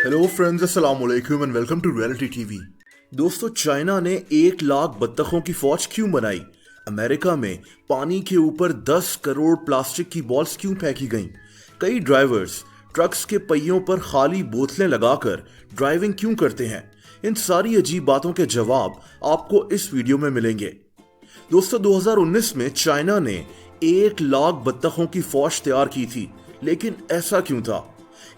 Hello friends, अस्सलाम वालेकुम and welcome to reality TV. दोस्तों, चाइना ने 1 लाख बत्तखों की फौज क्यों बनाई? अमेरिका में पानी के ऊपर 10 करोड़ प्लास्टिक की बॉल्स क्यों फेंकी गईं? कई ड्राइवर्स ट्रक्स के पहियों पर खाली बोतलें लगाकर ड्राइविंग क्यों करते हैं? इन सारी अजीब बातों के जवाब आपको इस वीडियो में मिलेंगे। दोस्तों, 2019 में चाइना ने 1 लाख बत्तखों की फौज तैयार की थी, लेकिन ऐसा क्यों था?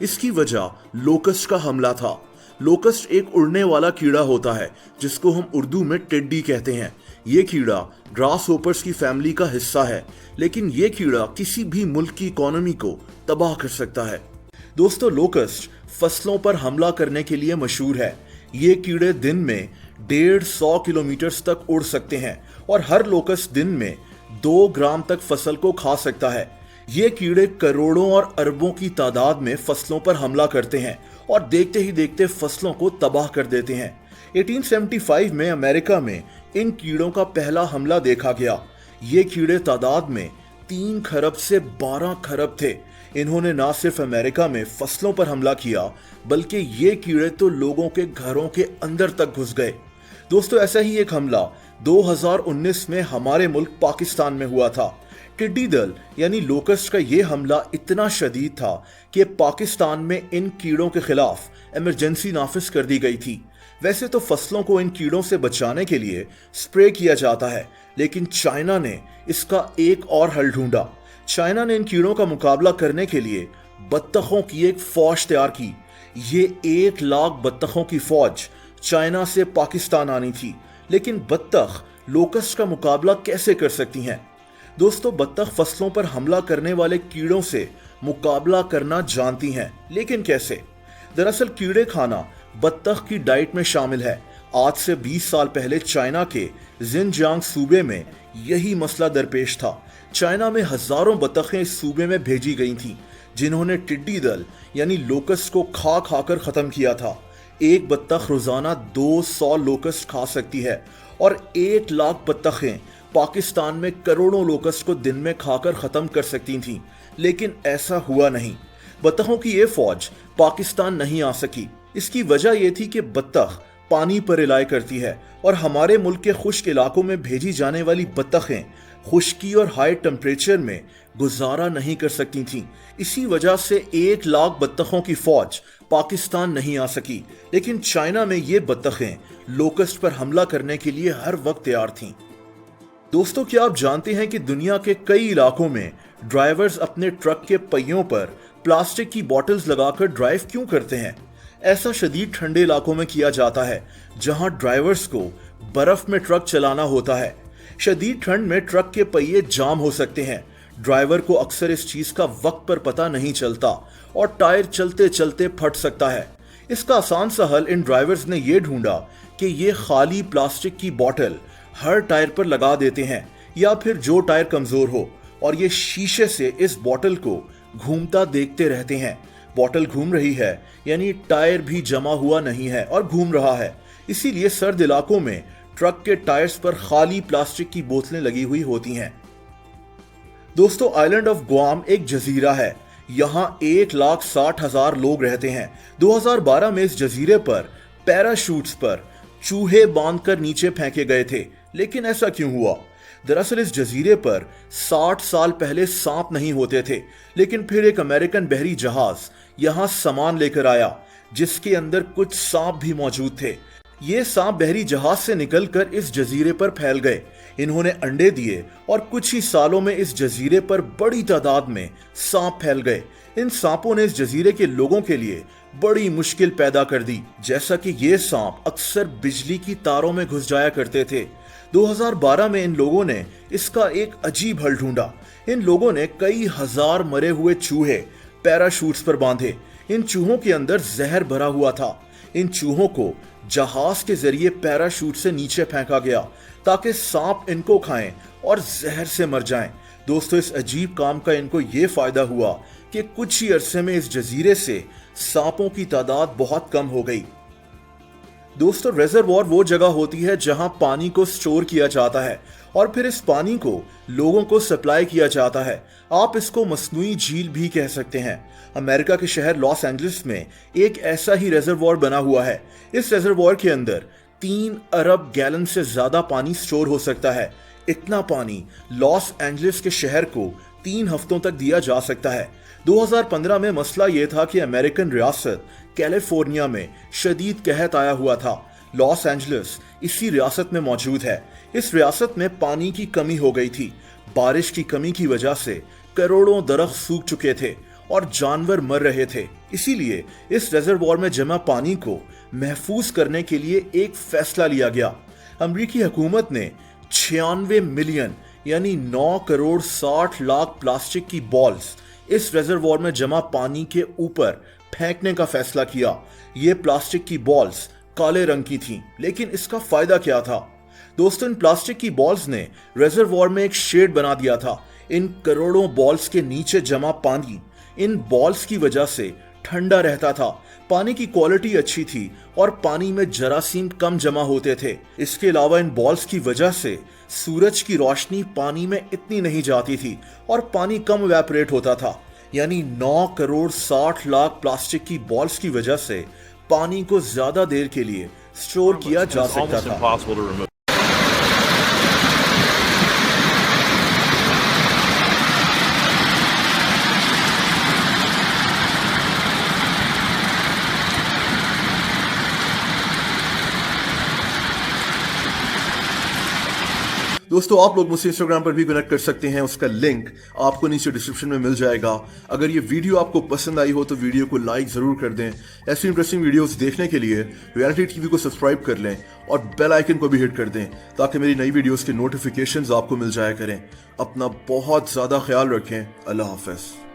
इसकी वजह लोकस्ट का हमला था। लोकस्ट एक उड़ने वाला कीड़ा होता है जिसको हम उर्दू में टिड्डी कहते हैं। ये कीड़ा ग्रास होपर्स की फैमिली का हिस्सा है, लेकिन ये कीड़ा किसी भी मुल्क की इकोनॉमी को तबाह कर सकता है। दोस्तों, लोकस्ट फसलों पर हमला करने के लिए मशहूर है। ये कीड़े दिन में 150 किलोमीटर तक उड़ सकते हैं और हर लोकस्ट दिन में 2 ग्राम तक फसल को खा सकता है। ये कीड़े करोड़ों और अरबों की तादाद में फसलों पर हमला करते हैं और देखते ही देखते फसलों को तबाह कर देते हैं। 1875 में अमेरिका में इन कीड़ों का पहला हमला देखा गया। ये कीड़े तादाद में 3 खरब से 12 खरब थे। इन्होंने न सिर्फ अमेरिका में फसलों पर हमला किया, बल्कि ये कीड़े तो लोगों के घरों के अंदर तक घुस गए। दोस्तों, ऐसा ही एक हमला 2019 में हमारे मुल्क पाकिस्तान में हुआ था। टिड्डी दल यानी लोकस्ट का यह हमला इतना शदीद था कि पाकिस्तान में इन कीड़ों के खिलाफ इमरजेंसी नाफिज कर दी गई थी। वैसे तो फसलों को इन कीड़ों से बचाने के लिए स्प्रे किया जाता है, लेकिन चाइना ने इसका एक और हल ढूंढा। चाइना ने इन कीड़ों का मुकाबला करने के लिए बत्तखों की एक फौज तैयार की। ये 1 लाख बत्तखों की फौज चाइना से पाकिस्तान आनी थी, लेकिन बत्तख लोकस्ट का मुकाबला कैसे कर सकती हैं? दोस्तों, बत्तख फसलों पर हमला करने वाले कीड़ों से मुकाबला करना जानती हैं, लेकिन कैसे? दरअसल कीड़े खाना बत्तख की डाइट में शामिल है। आज से 20 साल पहले चाइना के जिनजियांग सूबे में यही मसला दरपेश था। चाइना में हजारों बत्तखें इस सूबे में भेजी गई थीं, जिन्होंने टिड्डी दल यानी लोकस्ट को खा खाकर खत्म किया था। एक बत्तख रोजाना 200 लोकस्ट खा सकती है और 1 लाख बत्तखें पाकिस्तान में करोड़ों लोकस्ट को दिन में खाकर खत्म कर सकती थीं, लेकिन ऐसा हुआ नहीं। बत्तखों की ये फौज पाकिस्तान नहीं आ सकी। इसकी वजह यह थी कि बत्तख पानी पर रिलाय करती है और हमारे मुल्क के खुश्क इलाकों में भेजी जाने वाली बत्तखें खुश्की और हाई टेम्परेचर में गुजारा नहीं कर सकती थीं। इसी वजह से 1 लाख बत्तखों की फौज पाकिस्तान नहीं आ सकी, लेकिन चाइना में ये बत्तखें लोकस्ट पर हमला करने के लिए हर वक्त तैयार थीं। दोस्तों, क्या आप जानते हैं कि दुनिया के कई इलाकों में ड्राइवर्स अपने ट्रक के पहियों पर प्लास्टिक की बॉटल्स लगाकर ड्राइव क्यों करते हैं? ऐसा शदीद ठंडे इलाकों में किया जाता है, जहां ड्राइवर्स को बर्फ में ट्रक चलाना होता है। शदीद ठंड में ट्रक के पहिए जाम हो सकते हैं। ड्राइवर को अक्सर इस चीज का वक्त पर पता नहीं चलता और टायर चलते चलते फट सकता है। इसका आसान सा हल इन ड्राइवर्स ने यह ढूंढा कि ये खाली प्लास्टिक की बॉटल हर टायर पर लगा देते हैं, या फिर जो टायर कमजोर हो, और ये शीशे से इस बॉटल को घूमता देखते रहते हैं। बॉटल घूम रही है यानी टायर भी जमा हुआ नहीं है और घूम रहा है। इसीलिए सर्द इलाकों में ट्रक के टायर्स पर खाली प्लास्टिक की बोतलें लगी हुई होती हैं। दोस्तों, आइलैंड ऑफ गुआम एक जजीरा है। यहां 1,60,000 लोग रहते हैं। 2012 में इस जजीरे पर पैराशूट्स पर चूहे बांधकर नीचे फेंके गए थे, लेकिन ऐसा क्यों हुआ? दरअसल इस जजीरे पर 60 साल पहले सांप नहीं होते थे, लेकिन फिर एक अमेरिकन बहरी जहाज यहां सामान लेकर आया, जिसके अंदर कुछ सांप भी मौजूद थे। ये सांप बहरी जहाज से निकलकर इस जजीरे पर फैल गए। इन्होंने अंडे दिए और कुछ ही सालों में इस जजीरे पर बड़ी तादाद में सांप फैल गए। इन सांपों ने इस जजीरे के लोगों के लिए बड़ी मुश्किल पैदा कर दी, जैसा कि ये सांप अक्सर बिजली की तारों में घुस जाया करते थे। 2012 में इन लोगों ने इसका एक अजीब हल ढूंढा। इन लोगों ने कई हजार मरे हुए चूहे पैराशूट्स पर बांधे। इन चूहों के अंदर जहर भरा हुआ था। इन चूहों को जहाज के जरिए पैराशूट से नीचे फेंका गया ताकि सांप इनको खाएं और जहर से मर जाएं। दोस्तों, इस अजीब काम का इनको ये फायदा हुआ कि कुछ ही अरसे में इस जजीरे से सांपों की तादाद बहुत कम हो गई। दोस्तों, रेजर्वोयर वो जगह होती है जहां पानी को स्टोर किया जाता है और फिर इस पानी को लोगों को सप्लाई किया जाता है। आप इसको मसनूई झील भी कह सकते हैं। अमेरिका के शहर लॉस एंजलिस में एक ऐसा ही रेजर्वोयर बना हुआ है। इस रेजर्वोयर के अंदर 3 अरब गैलन से ज्यादा पानी स्टोर हो सकता है। इतना पानी लॉस एंजलिस के शहर को 3 हफ्तों तक दिया जा सकता है। 2015 में मसला यह था कि अमेरिकन रियासत कैलिफोर्निया में शदीद कहत आया हुआ था। लॉस एंजलिस इसी रियासत में मौजूद है। इस रियासत में पानी की कमी हो गई थी। बारिश की कमी की वजह से करोड़ों दरख्त सूख चुके थे और जानवर मर रहे थे। इसीलिए इस रेजर्वोयर में जमा पानी को महफूज करने के लिए एक फैसला लिया गया। अमेरिकी हुकूमत ने 96 मिलियन यानी 9 करोड़ 60 लाख प्लास्टिक की बॉल्स इस रेजर्वोयर में जमा पानी के ऊपर फेंकने का फैसला किया। ये प्लास्टिक की बॉल्स काले रंग की थीं, लेकिन इसका फायदा क्या था? दोस्तों, इन प्लास्टिक की बॉल्स ने रेजर्वोयर में एक शेड बना दिया था। इन करोड़ों बॉल्स के नीचे जमा पानी इन बॉल्स की वजह से ठंडा रहता था। पानी की क्वालिटी अच्छी थी और पानी में जरासीम कम जमा होते थे। इसके अलावा इन बॉल्स की वजह से सूरज की रोशनी पानी में इतनी नहीं जाती थी और पानी कम इवेपोरेट होता था। यानी 9 करोड़ 60 लाख प्लास्टिक की बॉल्स की वजह से पानी को ज्यादा देर के लिए स्टोर किया जा सकता था। दोस्तों, आप लोग मुझसे इंस्टाग्राम पर भी कनेक्ट कर सकते हैं। उसका लिंक आपको नीचे डिस्क्रिप्शन में मिल जाएगा। अगर ये वीडियो आपको पसंद आई हो तो वीडियो को लाइक ज़रूर कर दें। ऐसी इंटरेस्टिंग वीडियोस देखने के लिए रियलिटी टीवी को सब्सक्राइब कर लें और बेल आइकन को भी हिट कर दें ताकि मेरी नई वीडियोस के नोटिफिकेशंस आपको मिल जाया करें। अपना बहुत ज़्यादा ख्याल रखें। अल्लाह हाफ़िज़।